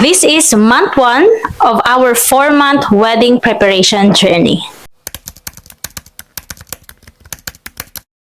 This is month 1 of our 4-month wedding preparation journey.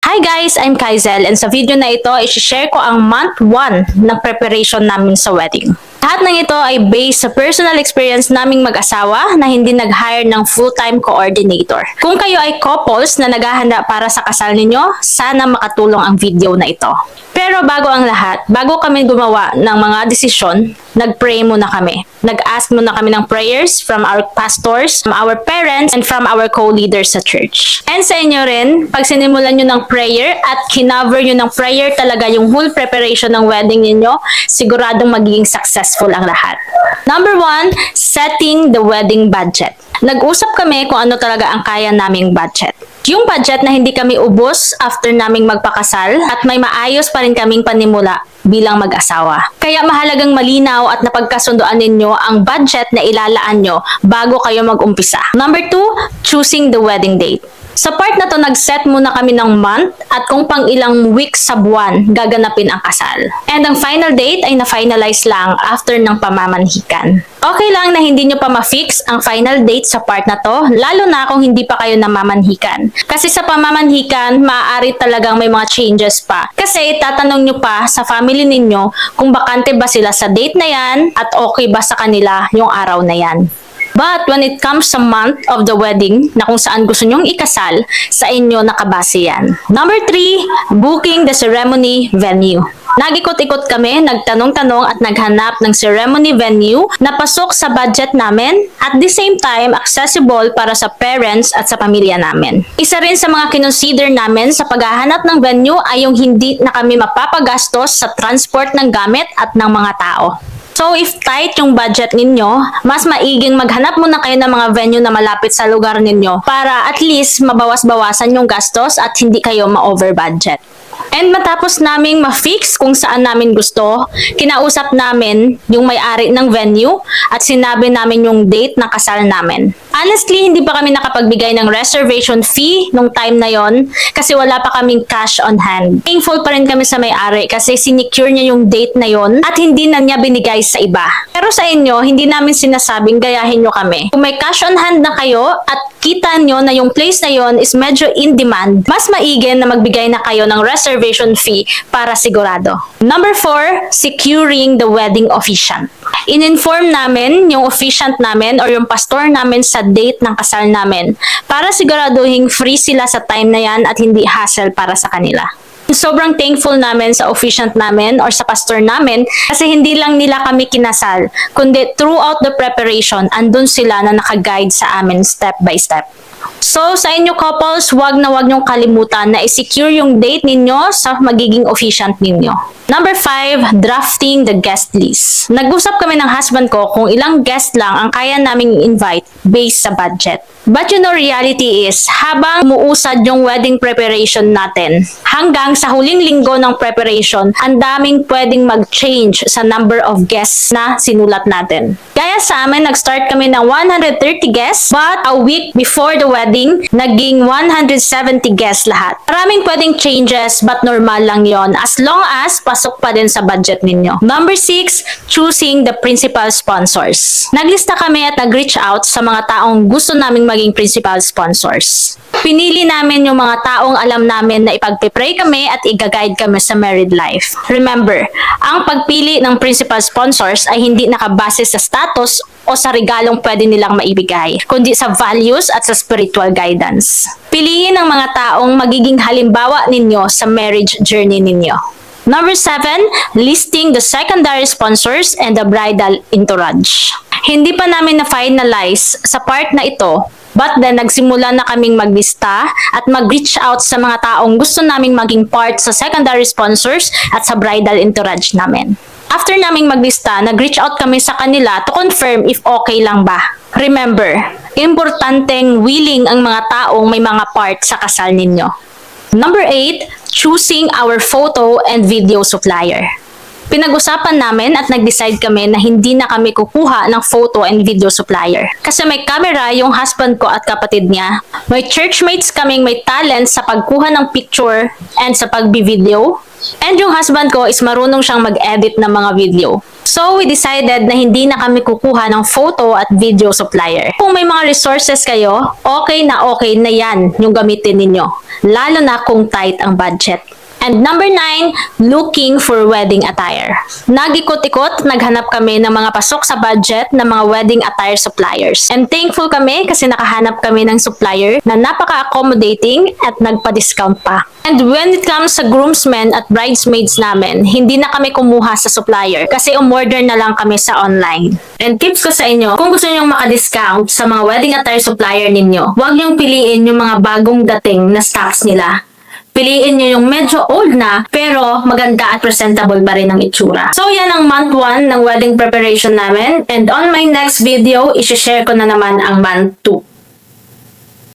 Hi guys! I'm Kaizel and sa video na ito, i-share ko ang month 1 ng preparation namin sa wedding. Lahat ng ito ay based sa personal experience naming mag-asawa na hindi nag-hire ng full-time coordinator. Kung kayo ay couples na naghahanda para sa kasal ninyo, sana makatulong ang video na ito. Pero bago ang lahat, bago kami gumawa ng mga desisyon, nag-pray muna kami. Nag-ask muna kami ng prayers from our pastors, from our parents, and from our co-leaders sa church. And sa inyo rin, pag sinimulan nyo ng prayer at kinover nyo ng prayer talaga yung whole preparation ng wedding ninyo, siguradong magiging successful ang lahat. Number 1, setting the wedding budget. Nag-usap kami kung ano talaga ang kaya naming budget. Yung budget na hindi kami ubos after naming magpakasal at may maayos pa rin kaming panimula bilang mag-asawa. Kaya mahalagang malinaw at napagkasundoan ninyo ang budget na ilalaan nyo bago kayo mag-umpisa. Number 2, choosing the wedding date. Sa part na to, nag-set muna kami ng month at kung pang ilang weeks sa buwan gaganapin ang kasal. And ang final date ay na-finalize lang after ng pamamanhikan. Okay lang na hindi nyo pa ma-fix ang final date sa part na to, lalo na kung hindi pa kayo namamanhikan. Kasi sa pamamanhikan, maaari talagang may mga changes pa. Kasi tatanong nyo pa sa family ninyo kung bakante ba sila sa date na yan at okay ba sa kanila yung araw na yan. But when it comes sa month of the wedding na kung saan gusto nyong ikasal, sa inyo nakabase yan. Number 3, booking the ceremony venue. Nag-ikot-ikot kami, nagtanong-tanong at naghanap ng ceremony venue na pasok sa budget namin at the same time accessible para sa parents at sa pamilya namin. Isa rin sa mga kinonsider namin sa paghahanap ng venue ay yung hindi na kami mapapagastos sa transport ng gamit at ng mga tao. So if tight yung budget ninyo, mas maiging maghanap muna kayo ng mga venue na malapit sa lugar ninyo para at least mabawas-bawasan yung gastos at hindi kayo ma-over budget. And matapos naming ma-fix kung saan namin gusto, kinausap namin yung may-ari ng venue at sinabi namin yung date ng kasal namin. Honestly, hindi pa kami nakapagbigay ng reservation fee nung time na yon kasi wala pa kaming cash on hand. Thankful pa rin kami sa may-ari kasi sinecure niya yung date na yon at hindi na niya binigay sa iba. Pero sa inyo, hindi namin sinasabing gayahin nyo kami. Kung may cash on hand na kayo at kita nyo na yung place na yon is medyo in demand, mas maigin na magbigay na kayo ng reservation fee para sigurado. Number 4, securing the wedding officiant. In-inform namin yung officiant namin or yung pastor namin sa date ng kasal namin para siguraduhin free sila sa time na yan at hindi hassle para sa kanila. Sobrang thankful namin sa officiant namin or sa pastor namin kasi hindi lang nila kami kinasal, kundi throughout the preparation, andun sila na nakaguide sa amin step by step. So, sa inyo couples, wag na wag niyong kalimutan na i-secure yung date ninyo sa magiging officiant ninyo. Number 5, drafting the guest list. Nag-usap kami ng husband ko kung ilang guest lang ang kaya naming invite based sa budget. But you know, reality is, habang umuusad yung wedding preparation natin, hanggang sa huling linggo ng preparation, ang daming pwedeng mag-change sa number of guests na sinulat natin. Kaya sa amin, nag-start kami ng 130 guests, but a week before the wedding, naging 170 guests lahat. Maraming pwedeng changes, but normal lang yon as long as pasok pa din sa budget ninyo. Number 6, choosing the principal sponsors. Naglista kami at nag-reach out sa mga taong gusto naming maging principal sponsors. Pinili namin yung mga taong alam namin na ipagpipray kami at i-guide kami sa married life. Remember, ang pagpili ng principal sponsors ay hindi nakabase sa status o sa regalong pwede nilang maibigay, kundi sa values at sa spiritual guidance. Piliin ang mga taong magiging halimbawa ninyo sa marriage journey ninyo. Number 7, listing the secondary sponsors and the bridal entourage. Hindi pa namin na-finalize sa part na ito, but then nagsimula na kaming maglista at mag-reach out sa mga taong gusto naming maging part sa secondary sponsors at sa bridal entourage namin. After naming maglista, nag-reach out kami sa kanila to confirm if okay lang ba. Remember, importanteng willing ang mga taong may mga part sa kasal ninyo. Number 8, choosing our photo and video supplier. Pinag-usapan namin at nag-decide kami na hindi na kami kukuha ng photo and video supplier. Kasi may camera yung husband ko at kapatid niya. May churchmates kaming may talent sa pagkuha ng picture and sa pagbi-video. And yung husband ko is marunong siyang mag-edit ng mga video. So, we decided na hindi na kami kukuha ng photo at video supplier. Kung may mga resources kayo, okay na yan yung gamitin ninyo. Lalo na kung tight ang budget. And number 9, looking for wedding attire. Nag-ikot-ikot, naghanap kami ng mga pasok sa budget ng mga wedding attire suppliers. And thankful kami kasi nakahanap kami ng supplier na napaka-accommodating at nagpa-discount pa. And when it comes sa groomsmen at bridesmaids namin, hindi na kami kumuha sa supplier kasi umorder na lang kami sa online. And tips ko sa inyo, kung gusto nyo maka-discount sa mga wedding attire supplier ninyo, huwag nyong piliin yung mga bagong dating na stocks nila. Piliin nyo yung medyo old na, pero maganda at presentable pa rin ang itsura. So, yan ang month 1 ng wedding preparation namin. And on my next video, isi-share ko na naman ang month 2.